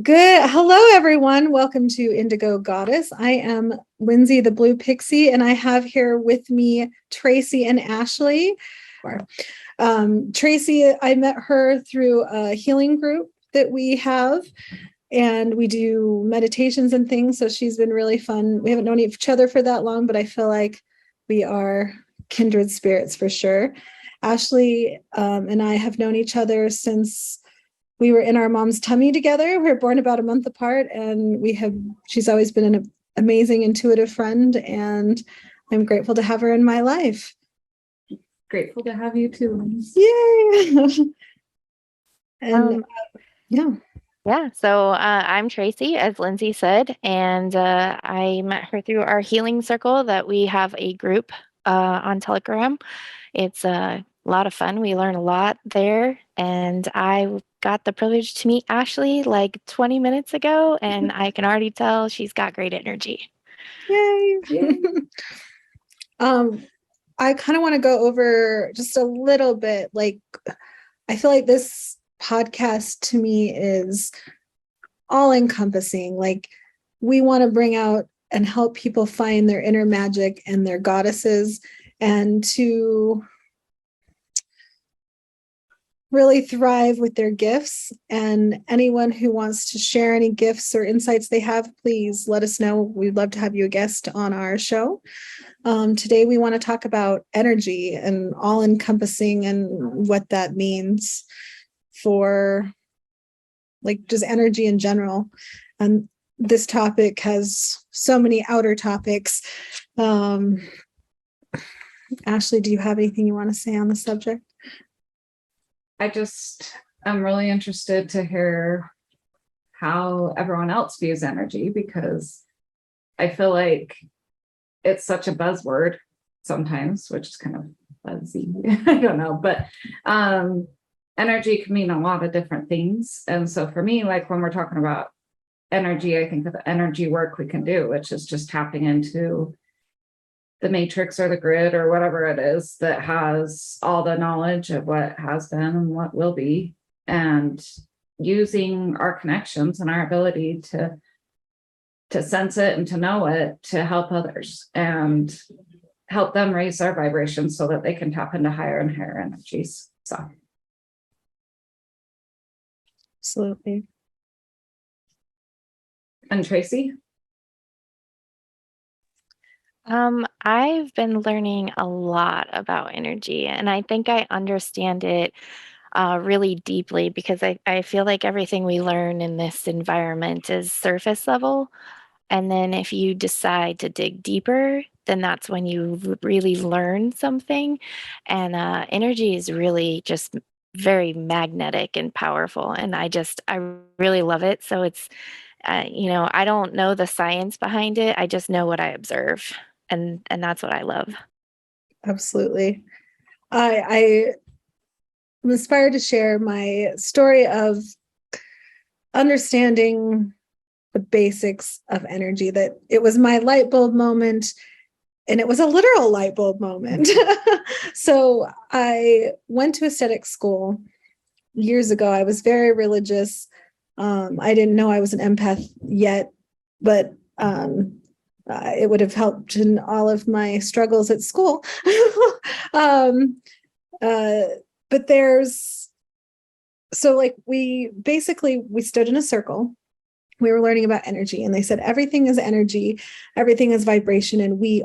Good. Hello, everyone. Welcome to Indigo Goddess. I am Lindsay, the Blue Pixie, and I have here with me Tracy and Ashley. Tracy, I met her through a healing group that we have, and we do meditations and things. So she's been really fun. We haven't known each other for that long, but I feel like we are kindred spirits for sure. Ashley and I have known each other since we were in our mom's tummy together. We were born about a month apart, and she's always been an amazing intuitive friend, and I'm grateful to have her in my life. Grateful to have you too. Yay. And Yeah. So I'm Tracy, as Lindsay said, and I met her through our healing circle that we have a group on Telegram. It's a lot of fun. We learn a lot there, and I got the privilege to meet Ashley like 20 minutes ago, and I can already tell she's got great energy. Yay. I kind of want to go over just a little bit. Like, I feel like this podcast to me is all encompassing. Like, we want to bring out and help people find their inner magic and their goddesses, and to really thrive with their gifts. And anyone who wants to share any gifts or insights they have, please let us know. We'd love to have you a guest on our show. Today, we want to talk about energy and all encompassing and what that means for like just energy in general. And this topic has so many outer topics. Ashley, do you have anything you want to say on the subject? I'm really interested to hear how everyone else views energy, because I feel like it's such a buzzword sometimes, which is kind of buzzy. I don't know, but energy can mean a lot of different things. And so for me, like when we're talking about energy, I think of the energy work we can do, which is just tapping into the matrix or the grid or whatever it is that has all the knowledge of what has been and what will be, and using our connections and our ability to sense it and to know it to help others and help them raise their vibrations so that they can tap into higher and higher energies. So Absolutely. And Tracy? I've been learning a lot about energy, and I think I understand it really deeply, because I feel like everything we learn in this environment is surface level. And then if you decide to dig deeper, then that's when you really learn something. And energy is really just very magnetic and powerful. And I really love it. So it's, I don't know the science behind it. I just know what I observe. And that's what I love. Absolutely. I'm inspired to share my story of understanding the basics of energy, that it was my light bulb moment, and it was a literal light bulb moment. So I went to aesthetic school years ago. I was very religious. I didn't know I was an empath yet, but it would have helped in all of my struggles at school. But we stood in a circle. We were learning about energy, and they said everything is energy, everything is vibration, and we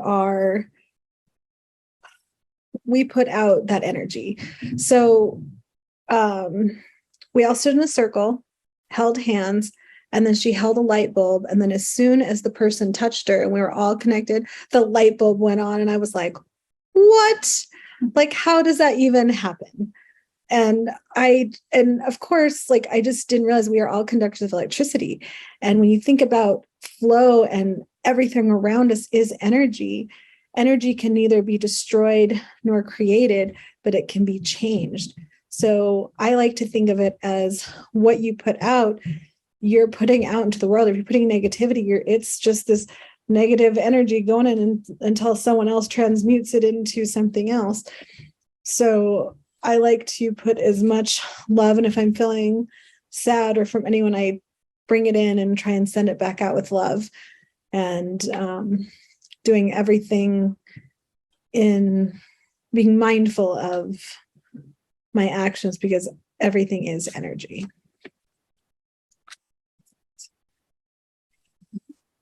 put out that energy. So we all stood in a circle, held hands, and then she held a light bulb. And then as soon as the person touched her and we were all connected, the light bulb went on. And I was like, what? Like, how does that even happen? And of course, like, I just didn't realize we are all conducted with electricity. And when you think about flow and everything around us is energy, energy can neither be destroyed nor created, but it can be changed. So I like to think of it as what you put out, you're putting out into the world. If you're putting negativity, it's just this negative energy going in until someone else transmutes it into something else. So I like to put as much love, and if I'm feeling sad or from anyone I bring it in and try and send it back out with love, and doing everything in being mindful of my actions, because everything is energy.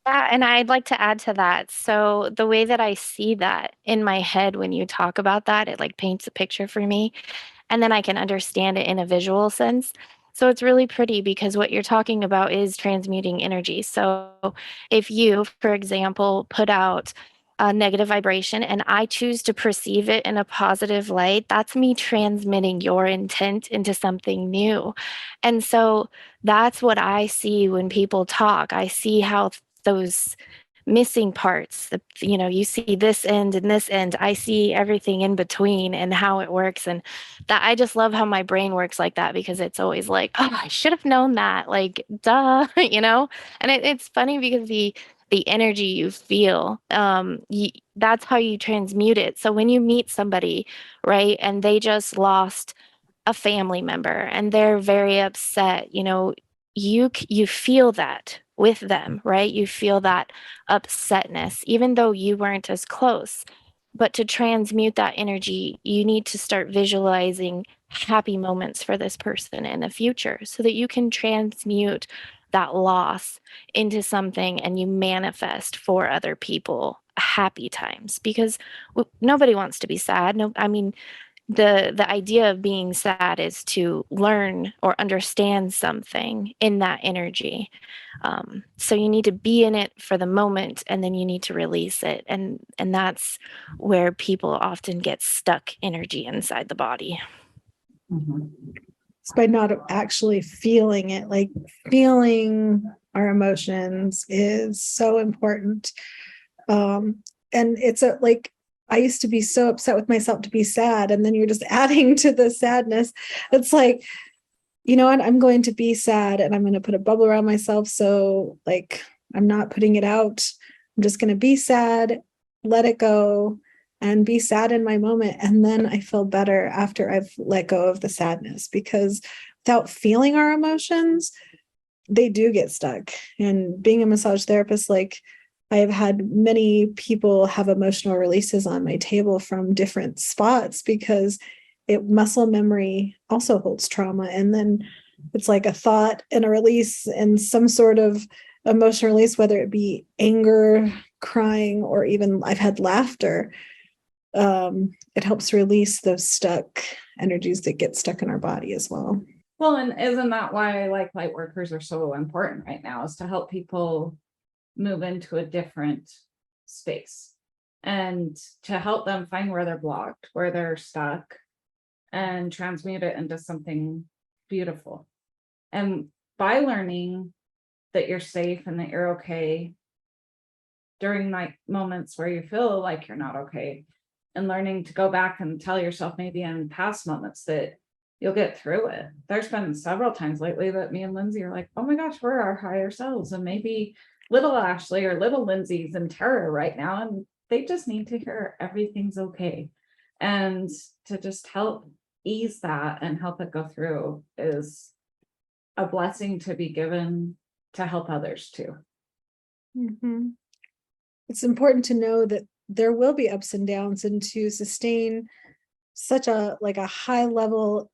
Yeah, and I'd like to add to that. So the way that I see that in my head when you talk about that, it like paints a picture for me, and then I can understand it in a visual sense. So it's really pretty because what you're talking about is transmuting energy. So if you, for example, put out a negative vibration and I choose to perceive it in a positive light, that's me transmitting your intent into something new. And so that's what I see when people talk. I see how those missing parts, you see this end and this end, I see everything in between and how it works. And that, I just love how my brain works like that, because it's always like, oh, I should have known that, like, duh. And it's funny because the energy you feel, that's how you transmute it. So when you meet somebody, right, and they just lost a family member and they're very upset, you feel that with them, right? You feel that upsetness, even though you weren't as close. But to transmute that energy, you need to start visualizing happy moments for this person in the future so that you can transmute that loss into something and you manifest for other people happy times, because nobody wants to be sad. No, I mean, the idea of being sad is to learn or understand something in that energy. So you need to be in it for the moment, and then you need to release it, and that's where people often get stuck energy inside the body. It's by not actually feeling it. Like, feeling our emotions is so important. And it's like, I used to be so upset with myself to be sad, and then you're just adding to the sadness. It's like, you know what, I'm going to be sad and I'm going to put a bubble around myself, so like I'm not putting it out. I'm just going to be sad, let it go, and be sad in my moment. And then I feel better after I've let go of the sadness, because without feeling our emotions, they do get stuck. And being a massage therapist, like, I have had many people have emotional releases on my table from different spots, because muscle memory also holds trauma. And then it's like a thought and a release and some sort of emotional release, whether it be anger, crying, or even I've had laughter. It helps release those stuck energies that get stuck in our body as well. Well, and isn't that why like light workers are so important right now, is to help people move into a different space and to help them find where they're blocked, where they're stuck, and transmute it into something beautiful. And by learning that you're safe and that you're okay during like moments where you feel like you're not okay, and learning to go back and tell yourself maybe in past moments that you'll get through it. There's been several times lately that me and Lindsay are like, oh my gosh, we're our higher selves. And maybe little Ashley or little Lindsay's in terror right now, and they just need to hear everything's okay. And to just help ease that and help it go through is a blessing to be given to help others too. Mm-hmm. It's important to know that there will be ups and downs, and to sustain such a high level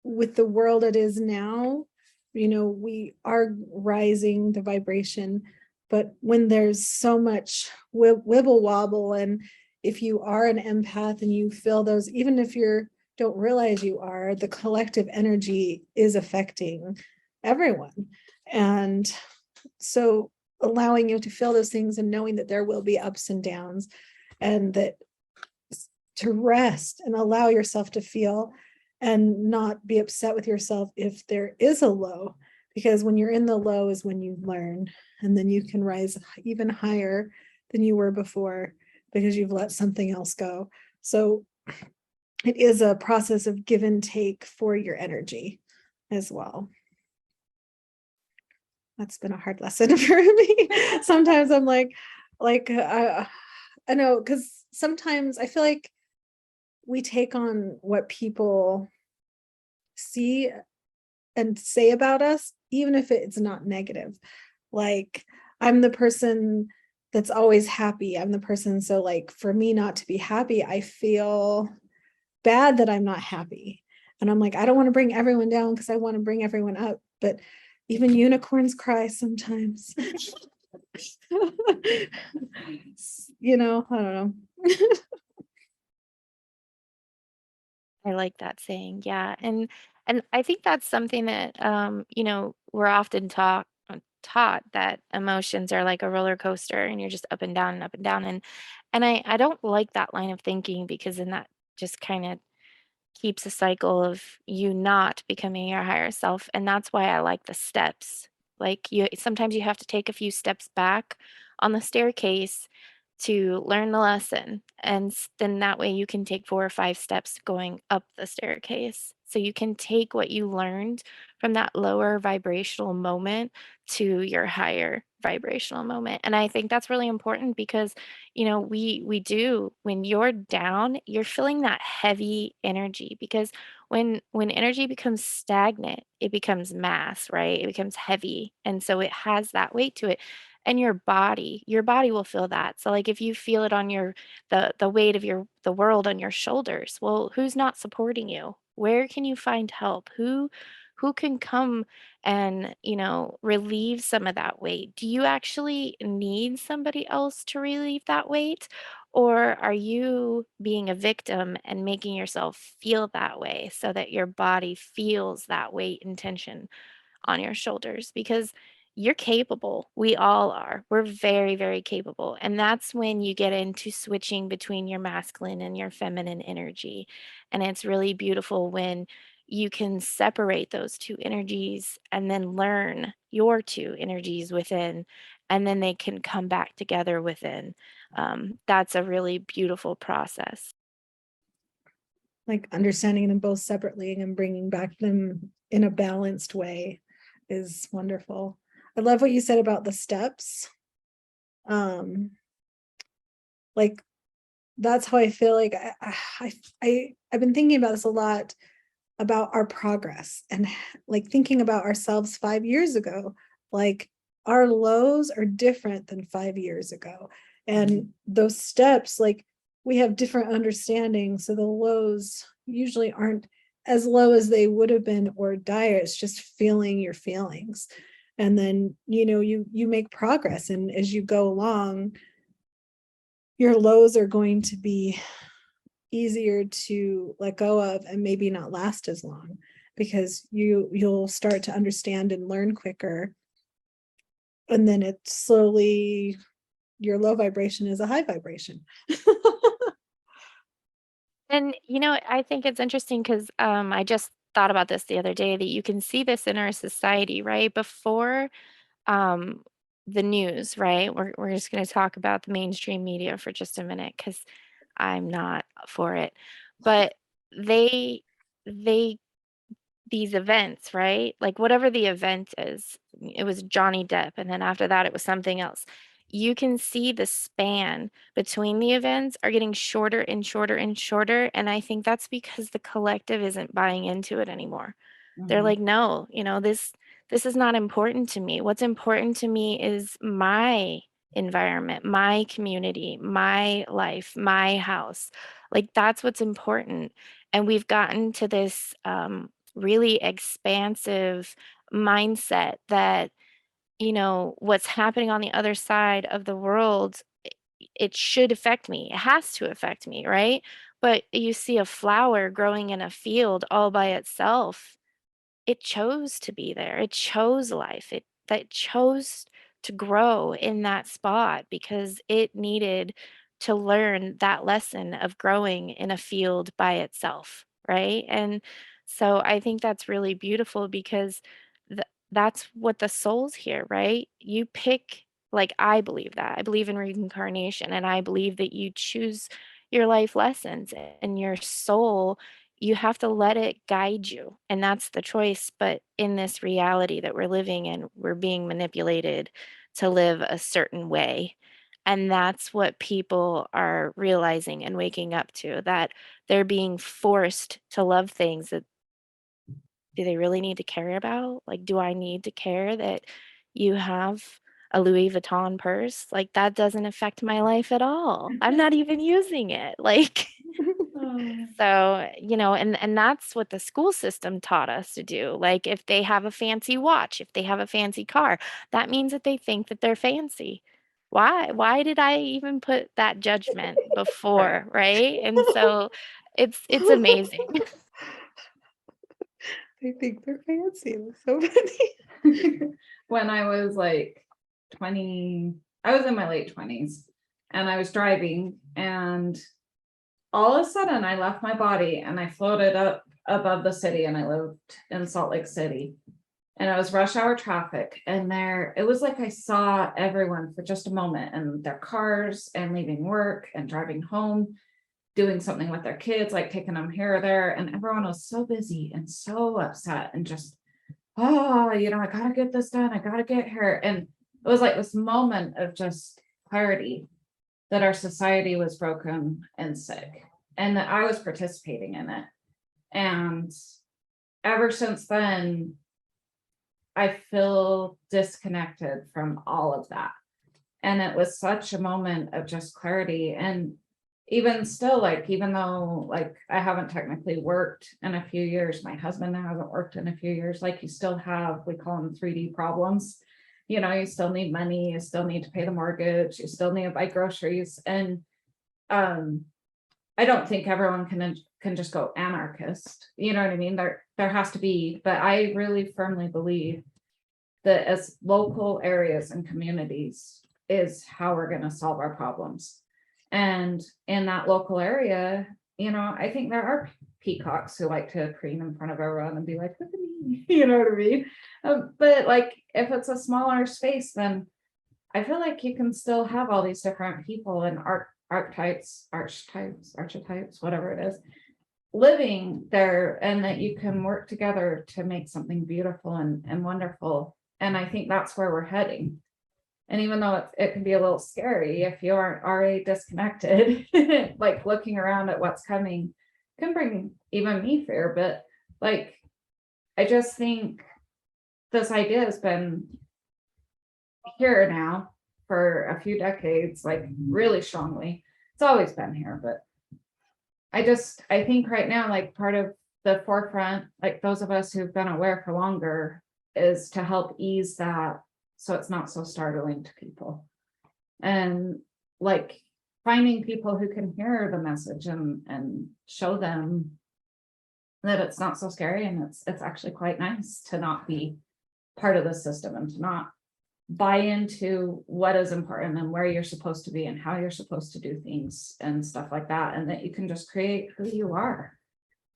with the world it is now, we are rising the vibration, but when there's so much wibble wobble, and if you are an empath and you feel those, even if you don't realize you are, the collective energy is affecting everyone. And so allowing you to feel those things and knowing that there will be ups and downs, and that to rest and allow yourself to feel and not be upset with yourself if there is a low, because when you're in the low is when you learn, and then you can rise even higher than you were before because you've let something else go. So it is a process of give and take for your energy as well. That's been a hard lesson for me. Sometimes I'm like I know, because sometimes I feel like we take on what people see and say about us even if it's not negative. Like, I'm the person that's always happy. I'm the person, so like for me not to be happy, I feel bad that I'm not happy. And I'm like, I don't want to bring everyone down because I want to bring everyone up. But even unicorns cry sometimes. You know, I don't know. I like that saying. Yeah. And I think that's something that we're often taught that emotions are like a roller coaster and you're just up and down and up and down. And I don't like that line of thinking, because then that just kind of keeps a cycle of you not becoming your higher self. And that's why I like the steps. Like, you sometimes you have to take a few steps back on the staircase to learn the lesson. And then that way you can take 4 or 5 steps going up the staircase. So you can take what you learned from that lower vibrational moment to your higher vibrational moment. And I think that's really important, because we do, when you're down, you're feeling that heavy energy, because when energy becomes stagnant, it becomes mass, right? It becomes heavy. And so it has that weight to it. And your body will feel that. So like, if you feel it on the weight of the world on your shoulders, well, who's not supporting you? Where can you find help? Who can come and relieve some of that weight? Do you actually need somebody else to relieve that weight, or are you being a victim and making yourself feel that way so that your body feels that weight and tension on your shoulders? Because you're capable. We all are. We're very, very capable. And that's when you get into switching between your masculine and your feminine energy. And it's really beautiful when you can separate those two energies and then learn your two energies within, and then they can come back together within. That's a really beautiful process. Like, understanding them both separately and bringing back them in a balanced way is wonderful. I love what you said about the steps. Like, that's how I feel like I've been thinking about this a lot, about our progress, and like thinking about ourselves 5 years ago. Like, our lows are different than 5 years ago. And those steps, like, we have different understandings. So the lows usually aren't as low as they would have been or dire. It's just feeling your feelings. And then, you make progress. And as you go along, your lows are going to be easier to let go of and maybe not last as long, because you'll start to understand and learn quicker. And then it slowly, your low vibration is a high vibration. And I think it's interesting because I just thought about this the other day, that you can see this in our society, right? Before um, the news, right? We're just going to talk about the mainstream media for just a minute, because I'm not for it. But they they these events, right? Like, whatever the event is, it was Johnny Depp, and then after that, it was something else. You can see the span between the events are getting shorter and shorter and shorter. And I think that's because the collective isn't buying into it anymore. They're Mhm. like, no, this is not important to me. What's important to me is my environment, my community, my life, my house. Like, that's what's important. And we've gotten to this really expansive mindset that, what's happening on the other side of the world, it should affect me. It has to affect me, right? But you see a flower growing in a field all by itself, it chose to be there. It chose life. It chose to grow in that spot because it needed to learn that lesson of growing in a field by itself, right? And so I think that's really beautiful, because that's what the soul's here, right? You pick, like, I believe that. I believe in reincarnation, and I believe that you choose your life lessons, and your soul, you have to let it guide you, and that's the choice. But in this reality that we're living in, we're being manipulated to live a certain way. And that's what people are realizing and waking up to, that they're being forced to love things that do they really need to care about? Like, do I need to care that you have a Louis Vuitton purse? Like, that doesn't affect my life at all. I'm not even using it. Like, Oh, so, and that's what the school system taught us to do. Like, if they have a fancy watch, if they have a fancy car, that means that they think that they're fancy. Why did I even put that judgment right. before, right? And so it's amazing. They think they're fancy. It's so funny. When I was like 20, I was in my late 20s and I was driving, and all of a sudden I left my body and I floated up above the city, and I lived in Salt Lake City, and it was rush hour traffic, and there it was like I saw everyone for just a moment, and their cars, and leaving work and driving home, doing something with their kids, like taking them here or there, and everyone was so busy and so upset and just, oh, I gotta get this done, I gotta get here. And it was like this moment of just clarity that our society was broken and sick, and that I was participating in it. And ever since then, I feel disconnected from all of that. And it was such a moment of just clarity. And even still, like, even though like I haven't technically worked in a few years, my husband hasn't worked in a few years, like you still have, we call them 3D problems. You still need money, you still need to pay the mortgage, you still need to buy groceries. And I don't think everyone can just go anarchist. You know what I mean? There has to be, but I really firmly believe that as local areas and communities is how we're going to solve our problems. And in that local area, I think there are peacocks who like to preen in front of everyone and be like, look at me, you know what I mean? But like, if it's a smaller space, then I feel like you can still have all these different people and archetypes, whatever it is, living there, and that you can work together to make something beautiful and wonderful. And I think that's where we're heading. And even though it can be a little scary if you aren't already disconnected, like looking around at what's coming can bring even me fear. But like, I just think this idea has been here now for a few decades, like really strongly. It's always been here, but I think right now, like part of the forefront, like those of us who've been aware for longer, is to help ease that so it's not so startling to people. And like finding people who can hear the message and show them that it's not so scary, and it's actually quite nice to not be part of the system and to not buy into what is important and where you're supposed to be and how you're supposed to do things and stuff like that, and that you can just create who you are.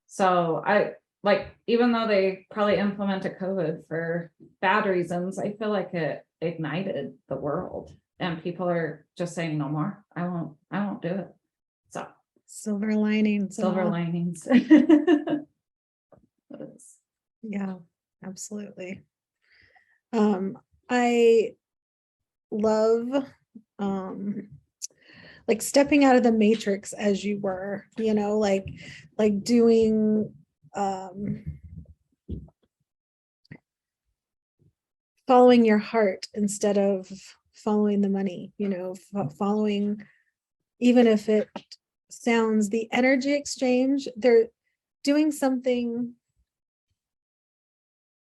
So I like, even though they probably implemented COVID for bad reasons, I feel like it ignited the world, and people are just saying no more. I won't do it. So Silver linings. silver linings. Yeah, absolutely. I love like stepping out of the matrix as you were, like doing following your heart instead of following the money, following, even if it sounds, the energy exchange, they're doing something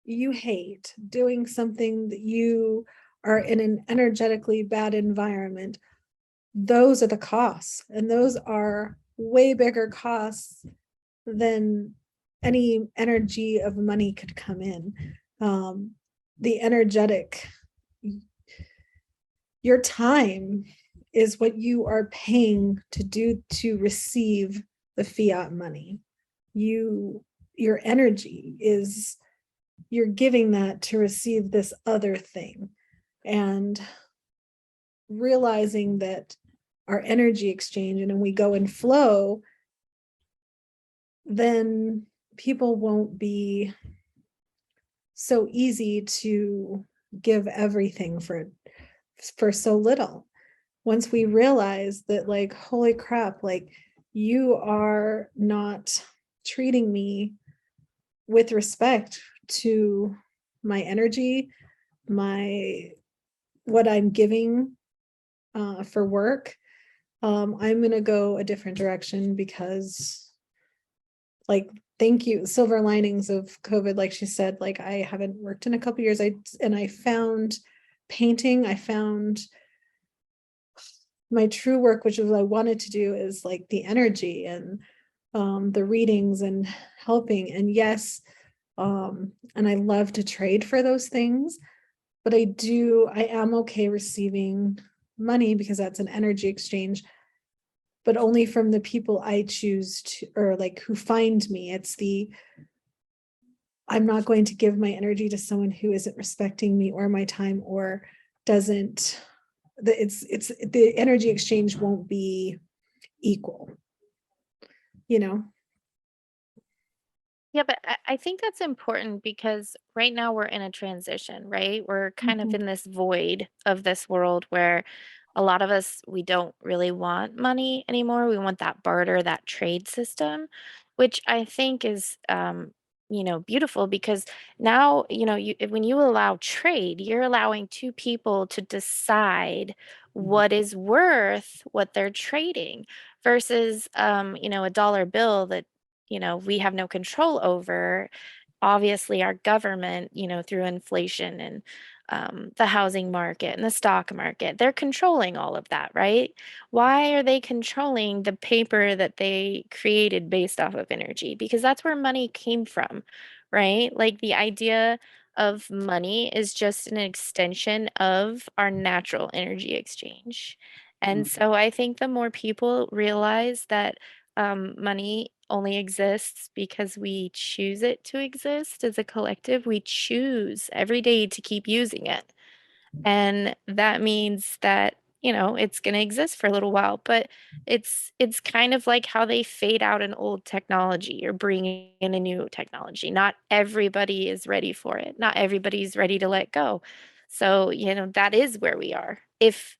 you hate, doing something that you are in an energetically bad environment. Those are the costs, and those are way bigger costs than any energy of money could come in. The energetic, your time is what you are paying to do to receive the fiat money. Your energy is, you're giving that to receive this other thing. And realizing that our energy exchange, and when we go in flow, then people won't be so easy to give everything for so little. Once we realize that, like, holy crap, like, you are not treating me with respect to my energy, what I'm giving for work, I'm going to go a different direction because, like, thank you, silver linings of COVID, like she said, like I haven't worked in a couple years. I found painting, I found my true work, which is what I wanted to do, is like the energy and the readings and helping. And yes, and I love to trade for those things, but I am okay receiving money because that's an energy exchange, but only from the people I choose to, or like who find me. I'm not going to give my energy to someone who isn't respecting me or my time, or doesn't, the energy exchange won't be equal, you know? Yeah, but I think that's important because right now we're in a transition, right? We're kind of in this void of this world where a lot of us, we don't really want money anymore. We want that barter, that trade system, which I think is, beautiful because now, when you allow trade, you're allowing two people to decide what is worth what they're trading versus, a dollar bill that we have no control over. Obviously, our government, through inflation and the housing market and the stock market, they're controlling all of that, right? Why are they controlling the paper that they created based off of energy? Because that's where money came from, right? Like the idea of money is just an extension of our natural energy exchange. And so I think the more people realize that money only exists because we choose it to exist as a collective. We choose every day to keep using it. And that means that, it's going to exist for a little while, but it's kind of like how they fade out an old technology or bring in a new technology. Not everybody is ready for it. Not everybody's ready to let go. So, that is where we are. If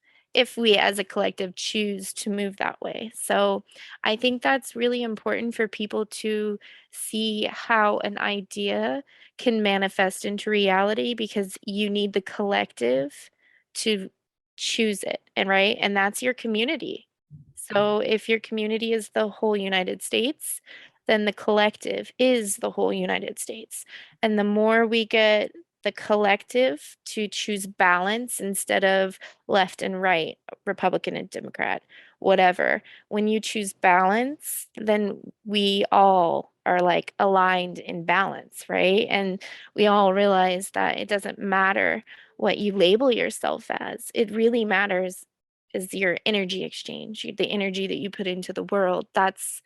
we as a collective choose to move that way. So, I think that's really important for people to see how an idea can manifest into reality because you need the collective to choose it. And right. And that's your community. So if your community is the whole United States, then the collective is the whole United States. And the more we get the collective to choose balance instead of left and right, Republican and Democrat, whatever. When you choose balance, then we all are like aligned in balance, right? And we all realize that it doesn't matter what you label yourself as. It really matters is your energy exchange, the energy that you put into the world. That's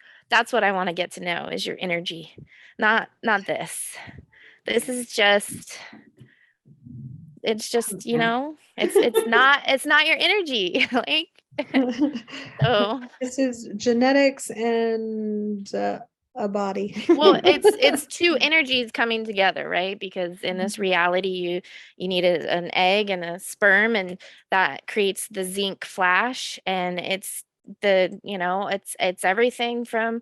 what I want to get to know is your energy. Not this. This is just it's just, it's not your energy. Like so This is genetics and a body. well, it's two energies coming together, right? Because in this reality, you need an egg and a sperm, and that creates the zinc flash, and it's everything from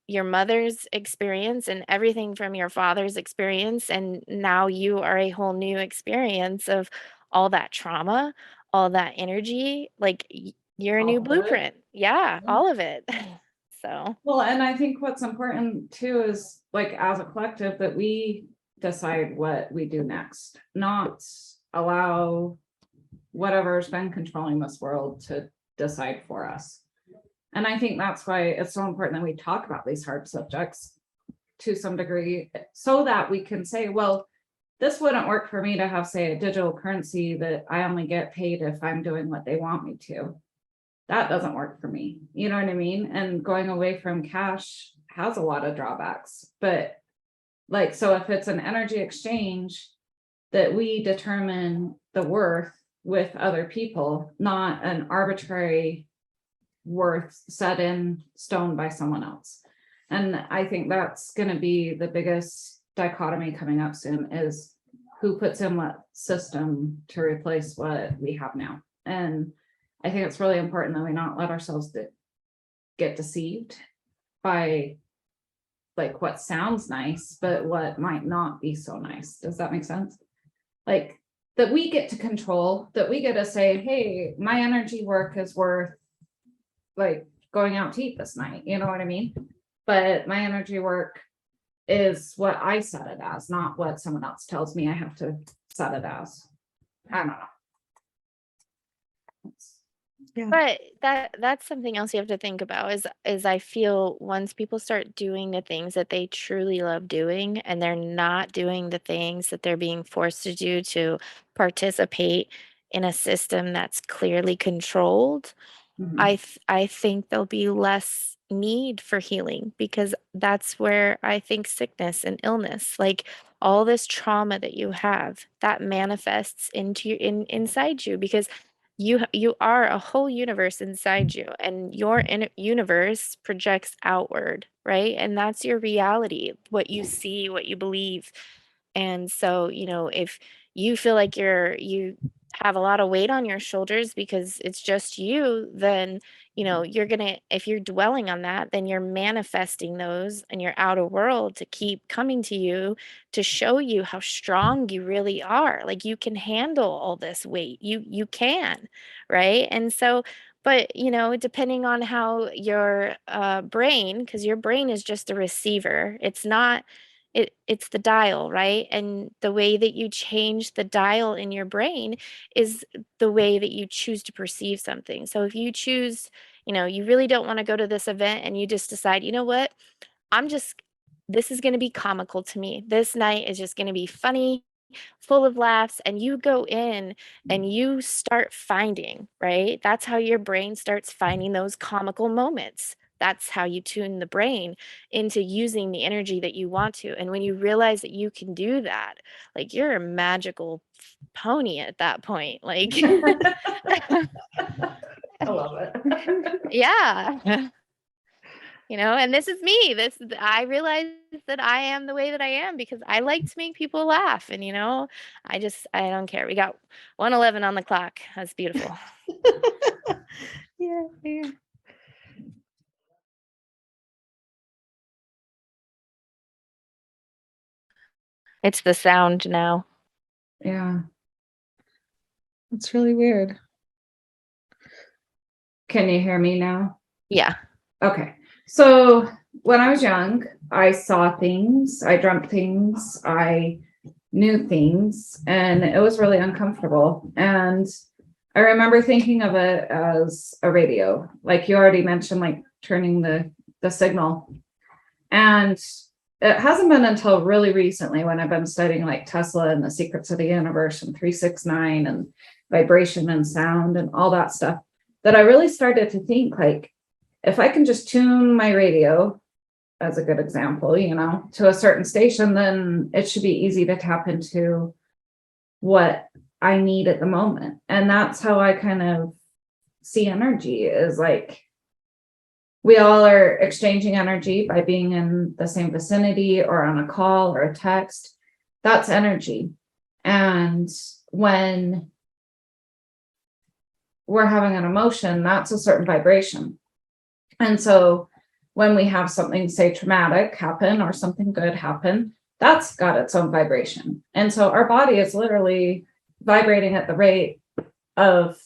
your mother's experience and everything from your father's experience, and now you are a whole new experience of all that trauma, all that energy, like you're a new All of it. blueprint. Yeah, Yeah. all of it. So. Well, and I think what's important too is like as a collective that we decide what we do next, not allow whatever's been controlling this world to decide for us. And I think that's why it's so important that we talk about these hard subjects to some degree so that we can say, well, this wouldn't work for me to have, say, a digital currency that I only get paid if I'm doing what they want me to. That doesn't work for me. You know what I mean? And going away from cash has a lot of drawbacks. But like, so if it's an energy exchange that we determine the worth with other people, not an arbitrary worth set in stone by someone else. And I think that's going to be the biggest dichotomy coming up soon is who puts in what system to replace what we have now. And I think it's really important that we not let ourselves get deceived by like what sounds nice, but what might not be so nice. Does that make sense? Like that we get to control, that we get to say, hey, my energy work is worth like going out to eat this night. You know what I mean? But my energy work is what I set it as, not what someone else tells me I have to set it as. I don't know. Yeah. But that's something else you have to think about is I feel once people start doing the things that they truly love doing and they're not doing the things that they're being forced to do to participate in a system that's clearly controlled, Mhm. I think there'll be less need for healing because that's where I think sickness and illness, like all this trauma that you have, that manifests into inside you because you are a whole universe inside you and your universe projects outward, right? And that's your reality, what you see, what you believe. And so, if you feel like you have a lot of weight on your shoulders because it's just you, then, if you're dwelling on that, then you're manifesting those in your outer world to keep coming to you to show you how strong you really are. Like you can handle all this weight. You can, right? And so, but depending on how your brain, because your brain is just a receiver, it's not it's the dial, right? And the way that you change the dial in your brain is the way that you choose to perceive something. So if you choose, you really don't want to go to this event and you just decide, you know what? I'm just this is going to be comical to me. This night is just going to be funny, full of laughs, and you go in and you start finding, right? That's how your brain starts finding those comical moments. That's how you tune the brain into using the energy that you want to. And when you realize that you can do that, like you're a magical pony at that point. Like, I love it. yeah. And this is me. I realize that I am the way that I am because I like to make people laugh. And I don't care. We got 1:11 on the clock. That's beautiful. Yeah, yeah. It's the sound now. Yeah. It's really weird. Can you hear me now? Yeah. Okay. So when I was young, I saw things, I dreamt things, I knew things, and it was really uncomfortable. And I remember thinking of it as a radio, like you already mentioned, like turning the signal. And it hasn't been until really recently when I've been studying like Tesla and the secrets of the universe and 369 and vibration and sound and all that stuff that I really started to think like, if I can just tune my radio, as a good example, to a certain station, then it should be easy to tap into what I need at the moment. And that's how I kind of see energy is like, we all are exchanging energy by being in the same vicinity or on a call or a text. That's energy. And when we're having an emotion, that's a certain vibration. And so when we have something, say, traumatic happen or something good happen, that's got its own vibration. And so our body is literally vibrating at the rate of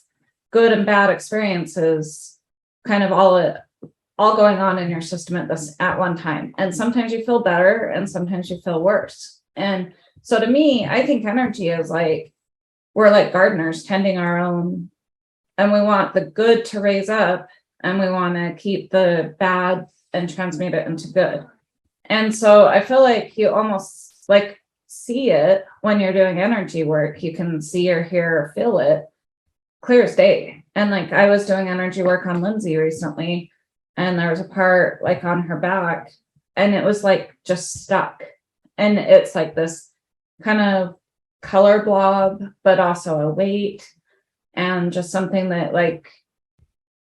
good and bad experiences, kind of all going on in your system at one time. And sometimes you feel better and sometimes you feel worse. And so to me, I think energy is like, we're like gardeners tending our own, and we want the good to raise up and we want to keep the bad and transmute it into good. And so I feel like you almost like see it when you're doing energy work. You can see or hear or feel it clear as day. And like I was doing energy work on Lindsay recently, and there was a part like on her back, and it was like just stuck. And it's like this kind of color blob, but also a weight and just something that like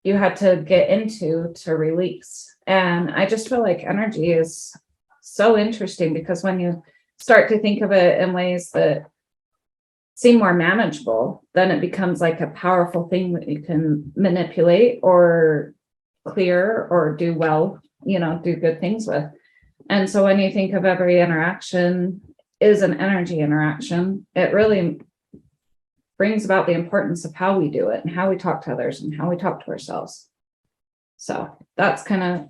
you had to get into to release. And I just feel like energy is so interesting because when you start to think of it in ways that seem more manageable, then it becomes like a powerful thing that you can manipulate or clear or do well, do good things with. And so when you think of every interaction is an energy interaction, it really brings about the importance of how we do it and how we talk to others and how we talk to ourselves. So that's kind of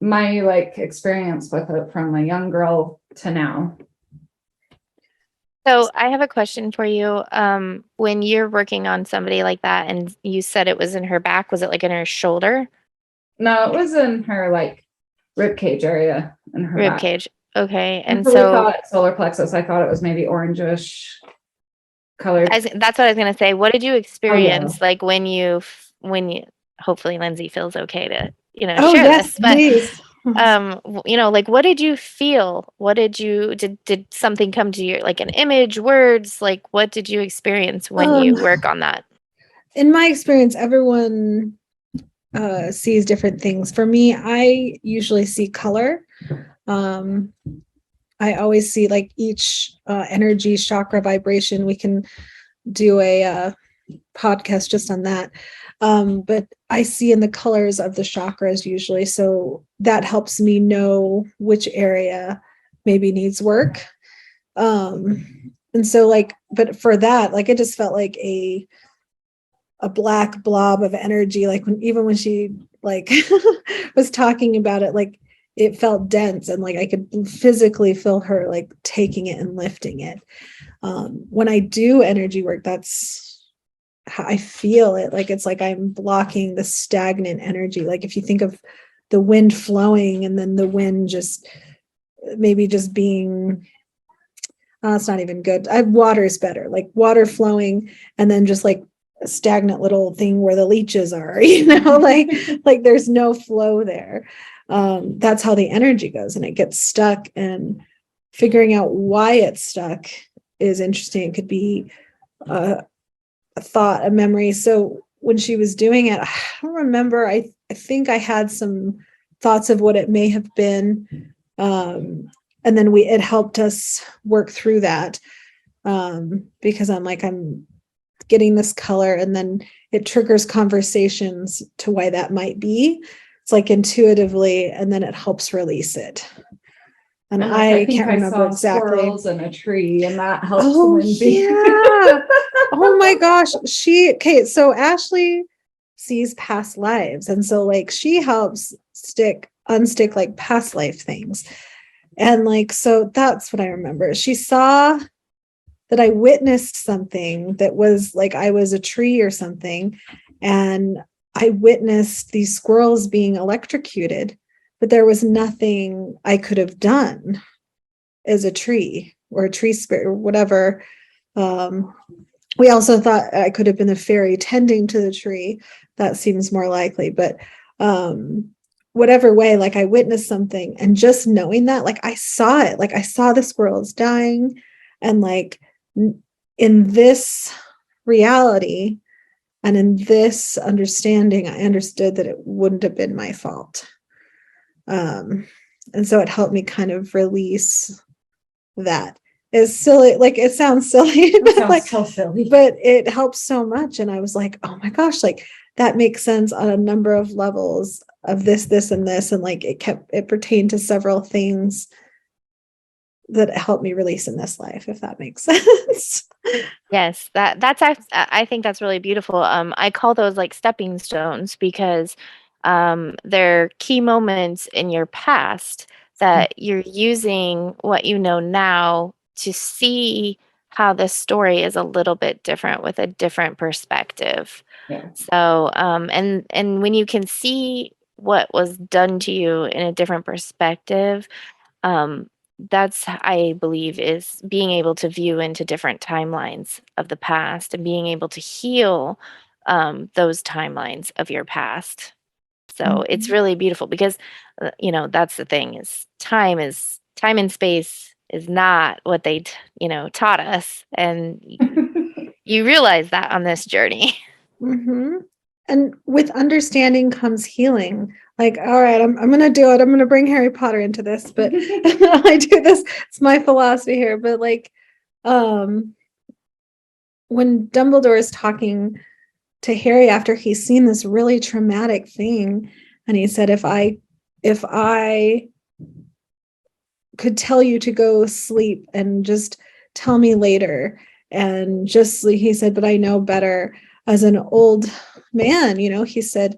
my like experience with it from a young girl to now. So I have a question for you. When you're working on somebody like that and you said it was in her back, was it like in her shoulder? No, it was in her like rib cage area in her Rib back. cage. Okay. I And really so thought solar plexus. I thought it was maybe orangish colored. that's what I was going to say. What did you Oh, experience yeah. like when you hopefully Lindsay feels okay to, Oh, share yes, this, but please. like what did you feel? What did something come to you, like an image, words? Like what did you experience when you work on that? In my experience, everyone sees different things. For me, I usually see color. I always see like each energy, chakra, vibration. We can do a podcast just on that. But I see in the colors of the chakras usually. So that helps me know which area maybe needs work. And so like, but for that, like it just felt like a black blob of energy. Like even when she like was talking about it, like it felt dense and like I could physically feel her like taking it and lifting it. When I do energy work, that's how I feel it. Like it's like I'm blocking the stagnant energy. Like if you think of the wind flowing and then the wind just maybe just being it's not even good. Water is better, like water flowing and then just like a stagnant little thing where the leeches are, like there's no flow there. That's how the energy goes and it gets stuck, and figuring out why it's stuck is interesting. It could be a thought, a memory. So when she was doing it, I don't remember. I think I had some thoughts of what it may have been. And then it helped us work through that. Because I'm getting this color and then it triggers conversations to why that might be. It's like intuitively, and then it helps release it. And I can't remember exactly. Squirrels in a tree, and that helps. Oh, yeah. Oh my gosh. So Ashley sees past lives. And so like she helps unstick like past life things. And like, so that's what I remember. She saw that I witnessed something that was like, I was a tree or something. And I witnessed these squirrels being electrocuted, but there was nothing I could have done as a tree or a tree spirit or whatever. We also thought I could have been a fairy tending to the tree. That seems more likely, but whatever way, like I witnessed something, and just knowing that, like I saw it, like I saw the squirrels dying, and like in this reality and in this understanding, I understood that it wouldn't have been my fault. And so it helped me kind of release that. It's silly, like it sounds silly, but like so silly. But it helps so much. And I was like, oh my gosh, like that makes sense on a number of levels of this, and this. And like it pertained to several things that helped me release in this life, if that makes sense. Yes, I think that's really beautiful. I call those like stepping stones because they're key moments in your past that you're using what you know now to see how this story is a little bit different with a different perspective. Yeah. So, and when you can see what was done to you in a different perspective, that's, I believe, is being able to view into different timelines of the past and being able to heal those timelines of your past. So it's really beautiful because, that's the thing is time and space is not what they, taught us. And you realize that on this journey. Mm-hmm. And with understanding comes healing. Like, all right, I'm going to do it. I'm going to bring Harry Potter into this, but I do this. It's my philosophy here. But like, when Dumbledore is talking to Harry after he's seen this really traumatic thing, and he said, if I could tell you to go sleep and just tell me later. And just, he said, but I know better as an old man, he said,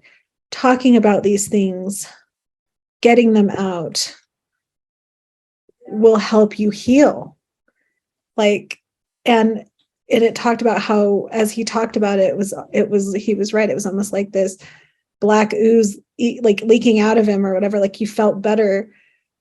talking about these things, getting them out will help you heal. And it talked about how, as he talked about it, he was right. It was almost like this black ooze, like leaking out of him or whatever. Like, you felt better,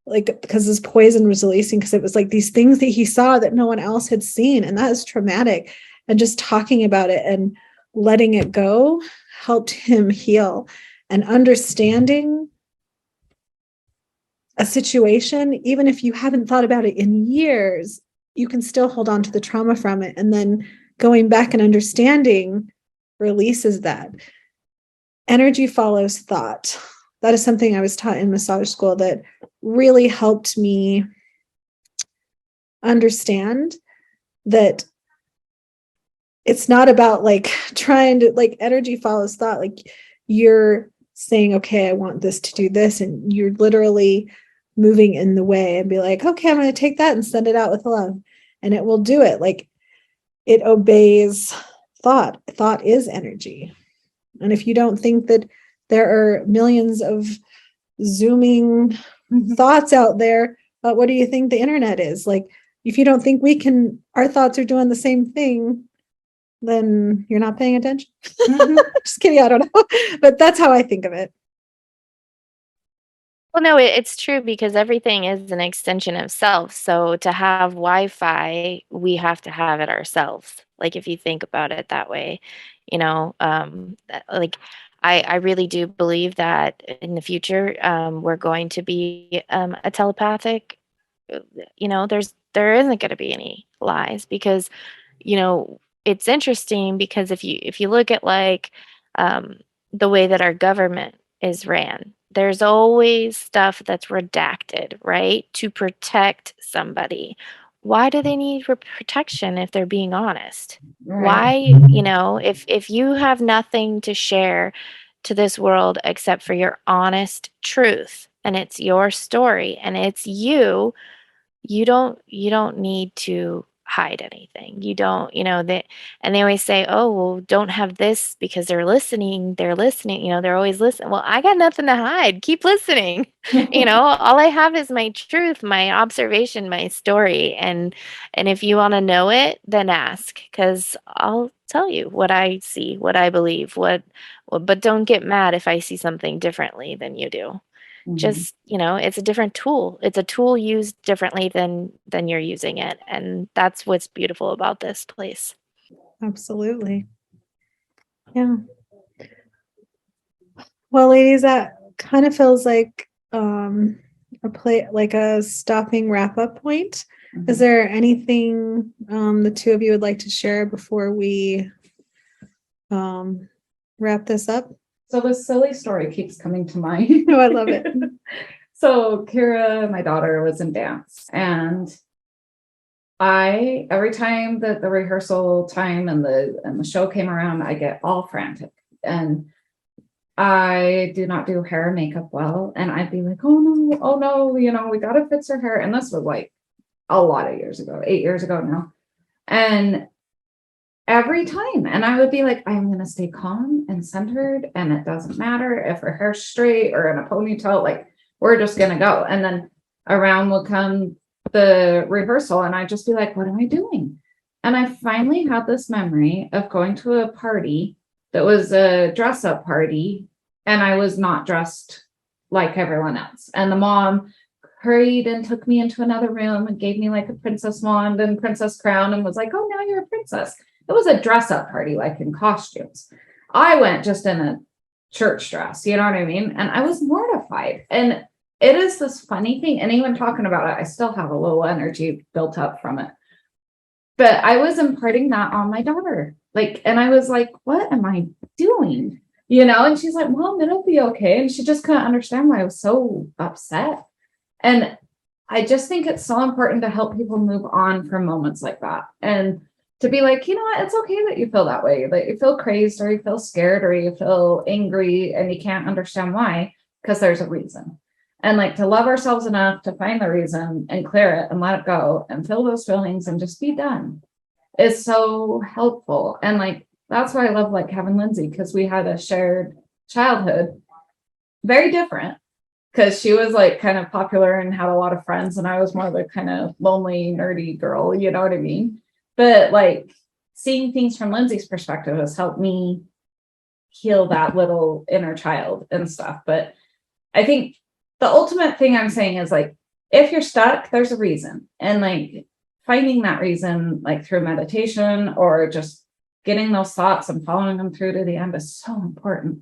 like, because his poison was releasing, because it was like these things that he saw that no one else had seen. And that is traumatic. And just talking about it and letting it go helped him heal. And understanding a situation, even if you haven't thought about it in years, you can still hold on to the trauma from it. And then going back and understanding releases that. Energy follows thought. That is something I was taught in massage school that really helped me understand that it's not about like trying to, like, energy follows thought. Like, you're saying, okay, I want this to do this. And you're literally moving in the way and be like, okay, I'm going to take that and send it out with love. And it will do it. Like, it obeys thought. Thought is energy. And if you don't think that there are millions of zooming thoughts out there, what do you think the internet is? Like, if you don't think our thoughts are doing the same thing, then you're not paying attention. Just kidding. I don't know. But that's how I think of it. Well, no, it's true, because everything is an extension of self. So to have Wi-Fi, we have to have it ourselves. Like, if you think about it that way, like, I really do believe that in the future, we're going to be a telepathic, there isn't going to be any lies, because, it's interesting, because if you look at, like, the way that our government is ran, there's always stuff that's redacted, right? To protect somebody. Why do they need protection if they're being honest? Right. Why, if you have nothing to share to this world except for your honest truth, and it's your story and it's you don't need to hide anything. You don't, and they always say, oh, well, don't have this because they're listening, they're always listening. Well, I got nothing to hide. Keep listening. All I have is my truth, my observation, my story. And if you want to know it, then ask, because I'll tell you what I see, what I believe, but don't get mad if I see something differently than you do. Just, it's a different tool. It's a tool used differently than you're using it. And that's what's beautiful about this place. Absolutely. Yeah. Well, ladies, that kind of feels like a stopping wrap up point. Is there anything the two of you would like to share before we wrap this up? So this silly story keeps coming to mind. Oh, I love it. So Kira, my daughter, was in dance, and every time that the rehearsal time and the show came around, I get all frantic, and I do not do hair and makeup well. And I'd be like, oh no, we got to fix her hair. And this was like a lot of years ago, 8 years ago now. And every time, and I would be like, I'm going to stay calm and centered. And it doesn't matter if her hair's straight or in a ponytail, like, we're just going to go. And then around will come the rehearsal, and I'd just be like, what am I doing? And I finally had this memory of going to a party that was a dress up party, and I was not dressed like everyone else. And the mom hurried and took me into another room and gave me like a princess wand and princess crown and was like, oh, now you're a princess. It was a dress up party, like in costumes. I went just in a church dress, you know what I mean? And I was mortified. And it is this funny thing. And even talking about it, I still have a little energy built up from it. But I was imparting that on my daughter. Like, and I was like, what am I doing? And she's like, Mom, it'll be okay. And she just couldn't understand why I was so upset. And I just think it's so important to help people move on from moments like that. And to be like, what, it's okay that you feel that way, that you feel crazed or you feel scared or you feel angry and you can't understand why, because there's a reason. And like to love ourselves enough to find the reason and clear it and let it go and feel those feelings and just be done is so helpful. And like, that's why I love like having Lindsay, because we had a shared childhood, very different, because she was like kind of popular and had a lot of friends. And I was more the kind of lonely, nerdy girl, you know what I mean? But like seeing things from Lindsay's perspective has helped me heal that little inner child and stuff. But I think the ultimate thing I'm saying is like, if you're stuck, there's a reason. And like finding that reason, like through meditation or just getting those thoughts and following them through to the end is so important.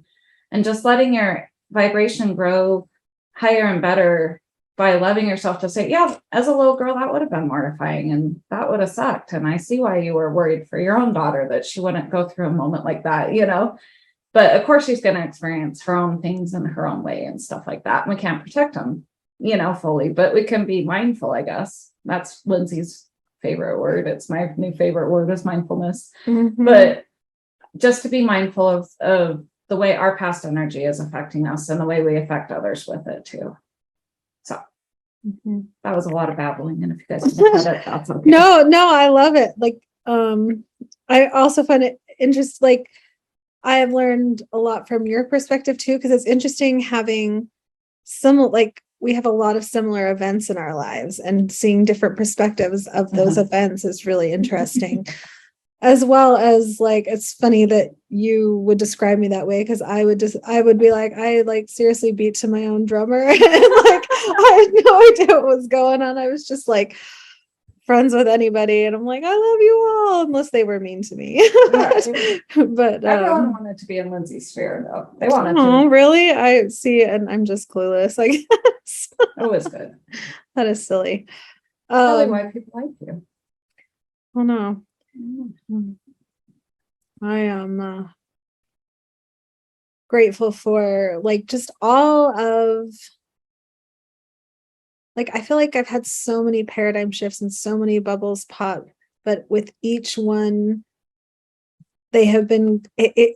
And just letting your vibration grow higher and better by loving yourself to say, yeah, as a little girl, that would have been mortifying and that would have sucked. And I see why you were worried for your own daughter that she wouldn't go through a moment like that, you know? But of course, she's going to experience her own things in her own way and stuff like that. And we can't protect them, you know, fully, but we can be mindful, I guess. That's Lindsay's favorite word. It's my new favorite word is mindfulness. But just to be mindful of the way our past energy is affecting us and the way we affect others with it too. So that was a lot of babbling. And if you guys can cut it, that's okay. No, I love it. Like, I also find it interesting. Like, I have learned a lot from your perspective too, because it's interesting having like we have a lot of similar events in our lives, and seeing different perspectives of those events is really interesting. As well as like, it's funny that you would describe me that way, because I would be like, I like seriously beat to my own drummer. And like, I had no idea what was going on. I was just like friends with anybody, and I'm like, I love you all, unless they were mean to me. But everyone wanted to be in Lindsay's sphere though. They wanted to. Really? I see, and I'm just clueless, I guess. It was good. That is silly. Probably why people like you. Oh no. I am grateful for like just all of, like, I feel like I've had so many paradigm shifts and so many bubbles pop, but with each one, they have been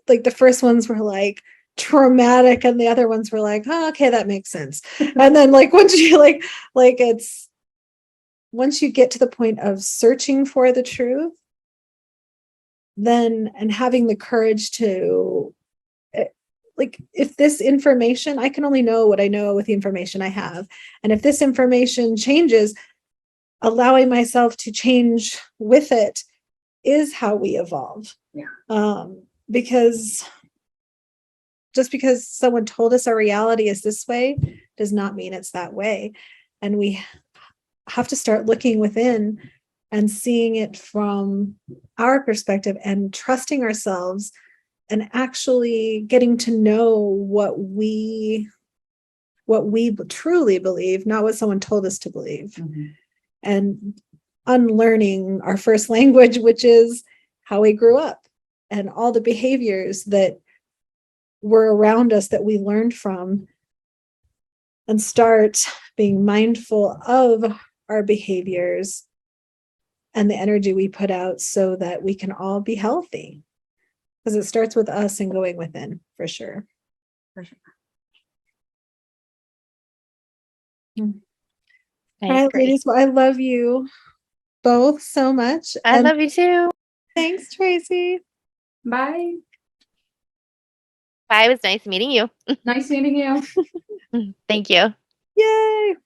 like the first ones were like traumatic, and the other ones were like, oh, okay, that makes sense. And then like once you like it's once you get to the point of searching for the truth, then, and having the courage to like, if this information, I can only know what I know with the information I have. And if this information changes, allowing myself to change with it is how we evolve. Yeah. Because just because someone told us our reality is this way does not mean it's that way. And we have to start looking within and seeing it from our perspective and trusting ourselves and actually getting to know what we truly believe, not what someone told us to believe. And unlearning our first language, which is how we grew up, and all the behaviors that were around us that we learned from, and start being mindful of our behaviors and the energy we put out, so that we can all be healthy. Because it starts with us and going within, for sure. For sure. All right, ladies. Well, I love you both so much. I love you too. Thanks, Tracy. Bye. Bye. It was nice meeting you. Nice meeting you. Thank you. Yay.